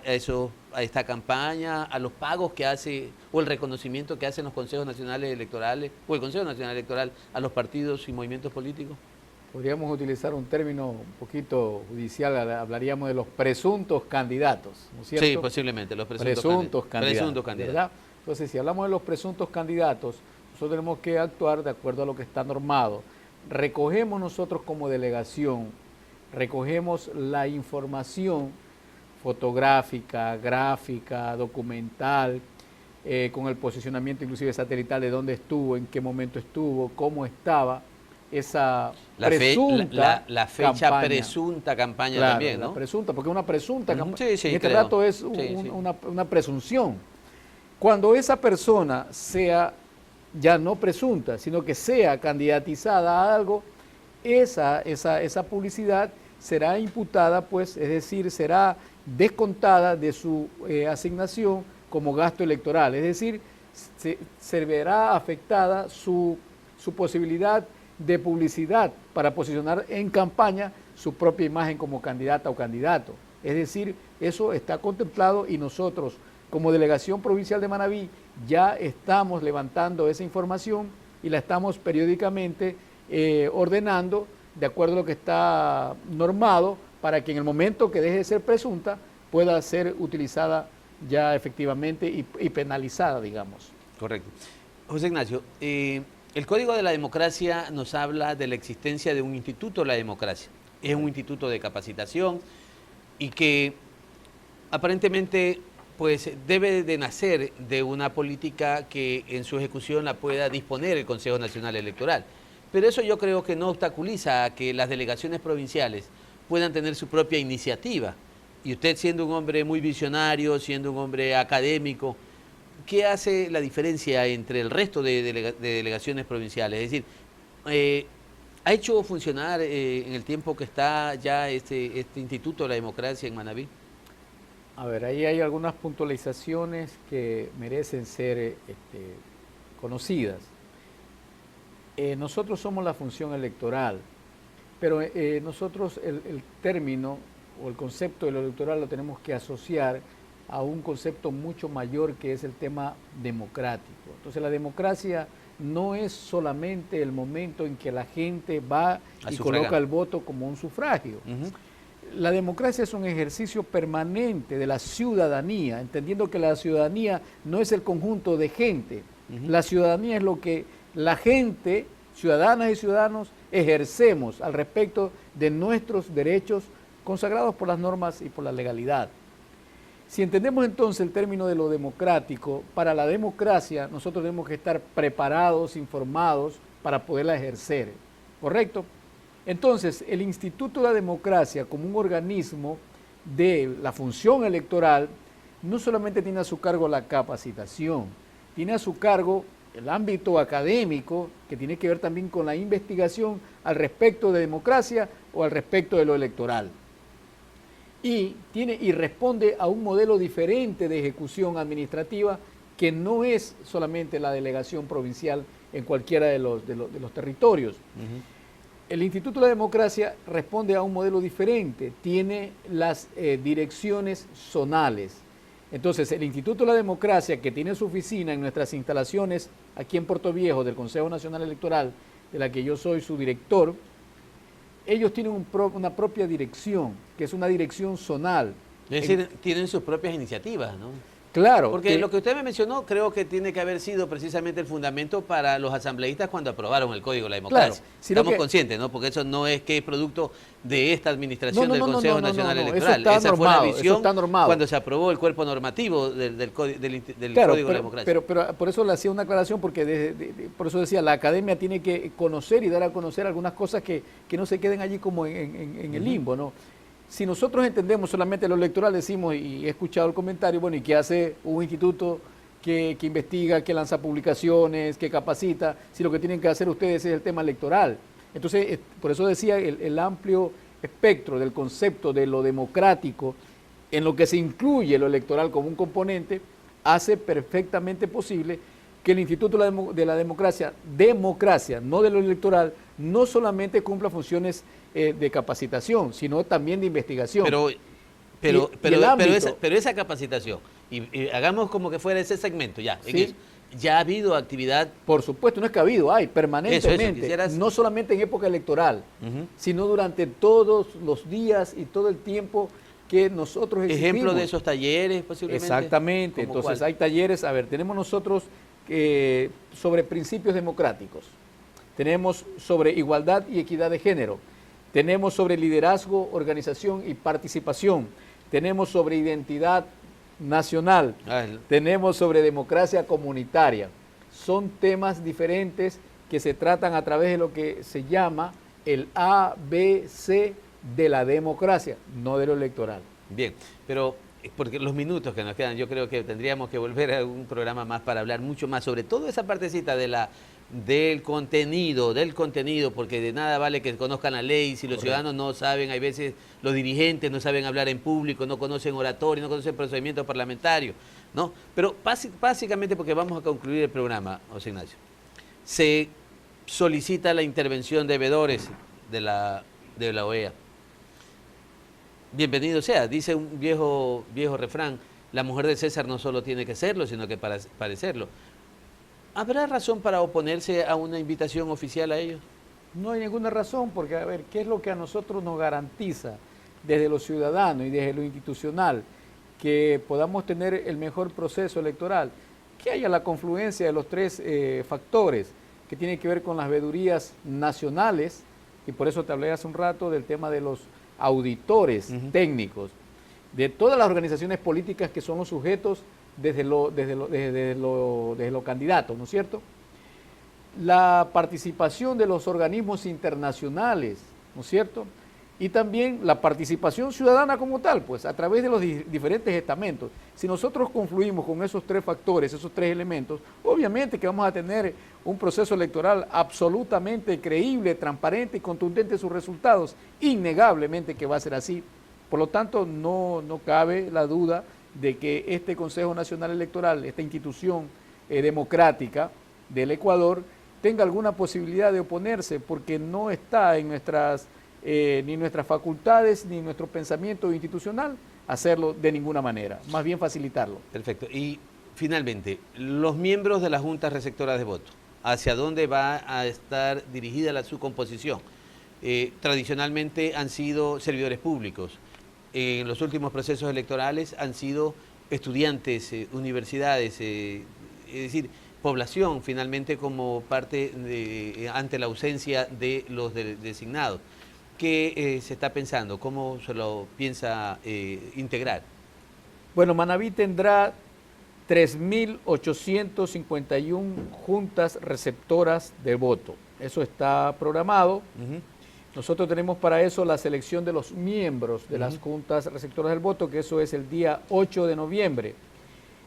Speaker 1: esta campaña, a los pagos que hace o el reconocimiento que hacen los consejos nacionales electorales o el Consejo Nacional Electoral a los partidos y movimientos políticos?
Speaker 2: Podríamos utilizar un término un poquito judicial, hablaríamos de los presuntos candidatos, ¿no es cierto?
Speaker 1: Sí, posiblemente, los presuntos candidatos.
Speaker 2: ¿Verdad? Entonces, si hablamos de los presuntos candidatos, nosotros tenemos que actuar de acuerdo a lo que está normado. Recogemos nosotros como delegación, recogemos la información fotográfica, gráfica, documental, con el posicionamiento inclusive satelital de dónde estuvo, en qué momento estuvo, cómo estaba esa presunta
Speaker 1: la fecha
Speaker 2: campaña.
Speaker 1: Presunta campaña,
Speaker 2: claro,
Speaker 1: también, ¿no?
Speaker 2: La presunta, porque una presunta campaña,
Speaker 1: sí,
Speaker 2: en este
Speaker 1: creo.
Speaker 2: dato es una presunción. Cuando esa persona sea ya no presunta, sino que sea candidatizada a algo, esa publicidad será imputada, pues, es decir, será descontada de su asignación como gasto electoral, es decir, se verá afectada su posibilidad de publicidad para posicionar en campaña su propia imagen como candidata o candidato. Es decir, eso está contemplado y nosotros, como Delegación Provincial de Manabí, ya estamos levantando esa información y la estamos periódicamente ordenando de acuerdo a lo que está normado para que en el momento que deje de ser presunta pueda ser utilizada ya efectivamente y penalizada, digamos.
Speaker 1: Correcto. José Ignacio, el Código de la Democracia nos habla de la existencia de un instituto de la democracia. Es un instituto de capacitación y que aparentemente pues debe de nacer de una política que en su ejecución la pueda disponer el Consejo Nacional Electoral. Pero eso yo creo que no obstaculiza a que las delegaciones provinciales puedan tener su propia iniciativa y usted siendo un hombre muy visionario, siendo un hombre académico, ¿qué hace la diferencia entre el resto de delegaciones provinciales? Es decir, ¿ha hecho funcionar en el tiempo que está ya este Instituto de la Democracia en Manabí?
Speaker 2: A ver, ahí hay algunas puntualizaciones que merecen ser conocidas. Nosotros somos la función electoral, pero nosotros el término o el concepto de lo electoral lo tenemos que asociar a un concepto mucho mayor que es el tema democrático. Entonces la democracia no es solamente el momento en que la gente va y coloca el voto como un sufragio. La democracia es un ejercicio permanente de la ciudadanía, entendiendo que la ciudadanía no es el conjunto de gente. La ciudadanía es lo que la gente, ciudadanas y ciudadanos, ejercemos al respecto de nuestros derechos consagrados por las normas y por la legalidad. Si entendemos entonces el término de lo democrático, para la democracia nosotros tenemos que estar preparados, informados para poderla ejercer, ¿correcto? Entonces, el Instituto de la Democracia como un organismo de la función electoral no solamente tiene a su cargo la capacitación, tiene a su cargo el ámbito académico que tiene que ver también con la investigación al respecto de democracia o al respecto de lo electoral. Y responde a un modelo diferente de ejecución administrativa que no es solamente la delegación provincial en cualquiera de los territorios. El Instituto de la Democracia responde a un modelo diferente, tiene las direcciones zonales. Entonces, el Instituto de la Democracia, que tiene su oficina en nuestras instalaciones aquí en Puerto Viejo del Consejo Nacional Electoral, de la que yo soy su director, ellos tienen una propia dirección, que es una dirección zonal.
Speaker 1: Es decir, tienen sus propias iniciativas, ¿no?
Speaker 2: Claro.
Speaker 1: Porque lo que usted me mencionó creo que tiene que haber sido precisamente el fundamento para los asambleístas cuando aprobaron el Código de la Democracia.
Speaker 2: Claro,
Speaker 1: Estamos conscientes, ¿no? Porque eso no es que es producto de esta administración del Consejo Nacional Electoral. Esa fue la visión cuando se aprobó el cuerpo normativo del Código de la Democracia.
Speaker 2: Pero por eso le hacía una aclaración, porque por eso decía, la academia tiene que conocer y dar a conocer algunas cosas que no se queden allí como en el limbo, ¿no? Si nosotros entendemos solamente lo electoral, decimos, y he escuchado el comentario, bueno, ¿y qué hace un instituto que investiga, que lanza publicaciones, que capacita, si lo que tienen que hacer ustedes es el tema electoral? Entonces, por eso decía el amplio espectro del concepto de lo democrático, en lo que se incluye lo electoral como un componente, hace perfectamente posible que el Instituto de la Democracia, no de lo electoral, no solamente cumpla funciones de capacitación, sino también de investigación.
Speaker 1: Pero esa capacitación, y hagamos como que fuera ese segmento ya,
Speaker 2: ¿sí?
Speaker 1: Ya ha habido actividad.
Speaker 2: Por supuesto, no es que ha habido, hay permanentemente, no solamente en época electoral, sino durante todos los días y todo el tiempo que nosotros existimos.
Speaker 1: Ejemplo de esos talleres, posiblemente.
Speaker 2: Exactamente, entonces hay talleres, a ver, tenemos nosotros sobre principios democráticos, tenemos sobre igualdad y equidad de género, tenemos sobre liderazgo, organización y participación, tenemos sobre identidad nacional, tenemos sobre democracia comunitaria. Son temas diferentes que se tratan a través de lo que se llama el ABC de la democracia, no de lo electoral.
Speaker 1: Bien, pero porque los minutos que nos quedan, yo creo que tendríamos que volver a un programa más para hablar mucho más sobre toda esa partecita del contenido, porque de nada vale que conozcan la ley si los ciudadanos no saben, hay veces los dirigentes no saben hablar en público, no conocen oratorio, no conocen procedimientos parlamentarios, ¿no? Pero básicamente, porque vamos a concluir el programa, José Ignacio, se solicita la intervención de veedores de la OEA. Bienvenido sea, dice un viejo refrán, la mujer de César no solo tiene que serlo, sino que parecerlo. ¿Habrá razón para oponerse a una invitación oficial a ellos?
Speaker 2: No hay ninguna razón, porque, a ver, ¿qué es lo que a nosotros nos garantiza desde lo ciudadano y desde lo institucional que podamos tener el mejor proceso electoral? Que haya la confluencia de los tres factores que tienen que ver con las veedurías nacionales, y por eso te hablé hace un rato del tema de los auditores técnicos, de todas las organizaciones políticas que son los sujetos desde los candidatos, ¿no es cierto? La participación de los organismos internacionales, ¿no es cierto? y también la participación ciudadana como tal, pues a través de los diferentes estamentos. Si nosotros confluimos con esos tres factores, esos tres elementos, obviamente que vamos a tener un proceso electoral absolutamente creíble, transparente y contundente en sus resultados, innegablemente que va a ser así. Por lo tanto, no cabe la duda de que este Consejo Nacional Electoral, esta institución democrática del Ecuador, tenga alguna posibilidad de oponerse, porque no está en ni nuestras facultades ni nuestro pensamiento institucional hacerlo de ninguna manera, más bien facilitarlo.
Speaker 1: Perfecto. Y finalmente, los miembros de las juntas receptoras de voto, ¿hacia dónde va a estar dirigida su composición? Tradicionalmente han sido servidores públicos, en los últimos procesos electorales han sido estudiantes, universidades, es decir, población finalmente como parte ante la ausencia de los designados. ¿Qué se está pensando? ¿Cómo se lo piensa integrar?
Speaker 2: Bueno, Manabí tendrá 3.851 juntas receptoras de voto. Eso está programado. Nosotros tenemos para eso la selección de los miembros de las juntas receptoras del voto, que eso es el día 8 de noviembre.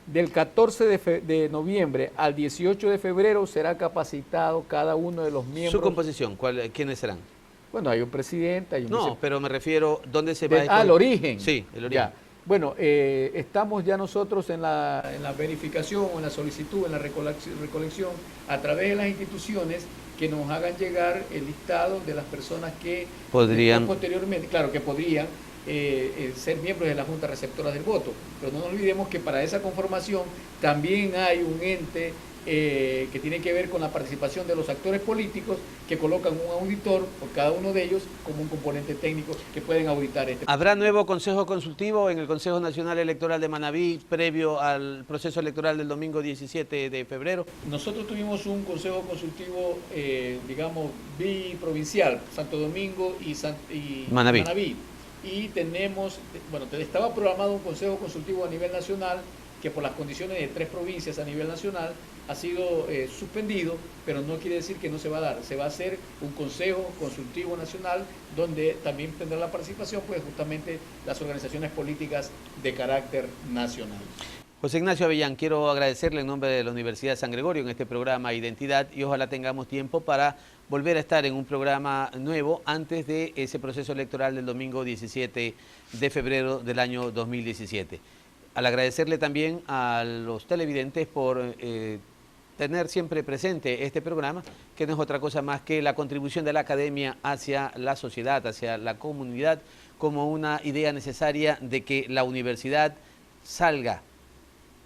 Speaker 2: Del 14 de noviembre al 18 de febrero será capacitado cada uno de los miembros.
Speaker 1: ¿Su composición? ¿Quiénes serán?
Speaker 2: Bueno, hay un presidente, hay un
Speaker 1: No, pero me refiero, ¿dónde se va a
Speaker 2: el origen.
Speaker 1: Sí, el origen.
Speaker 2: Ya. Bueno, estamos ya nosotros en la verificación, en la solicitud, en la recolección, a través de las instituciones que nos hagan llegar el listado de las personas que
Speaker 1: podrían
Speaker 2: posteriormente, claro, que podrían ser miembros de la Junta Receptora del Voto. Pero no nos olvidemos que para esa conformación también hay un ente que tiene que ver con la participación de los actores políticos, que colocan un auditor por cada uno de ellos como un componente técnico que pueden auditar este.
Speaker 1: ¿Habrá nuevo consejo consultivo en el Consejo Nacional Electoral de Manabí previo al proceso electoral del domingo 17 de febrero?
Speaker 2: Nosotros tuvimos un consejo consultivo, digamos, biprovincial, Santo Domingo y Manabí. Y tenemos, bueno, estaba programado un consejo consultivo a nivel nacional, que por las condiciones de 3 provincias a nivel nacional ha sido suspendido, pero no quiere decir que no se va a dar. Se va a hacer un consejo consultivo nacional donde también tendrá la participación pues justamente las organizaciones políticas de carácter nacional.
Speaker 1: José Ignacio Avellán, quiero agradecerle en nombre de la Universidad de San Gregorio en este programa Identidad, y ojalá tengamos tiempo para volver a estar en un programa nuevo antes de ese proceso electoral del domingo 17 de febrero del año 2017. Al agradecerle también a los televidentes por tener siempre presente este programa, que no es otra cosa más que la contribución de la academia hacia la sociedad, hacia la comunidad, como una idea necesaria de que la universidad salga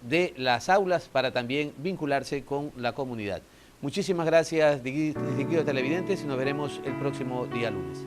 Speaker 1: de las aulas para también vincularse con la comunidad. Muchísimas gracias, distinguidos televidentes, y nos veremos el próximo día lunes.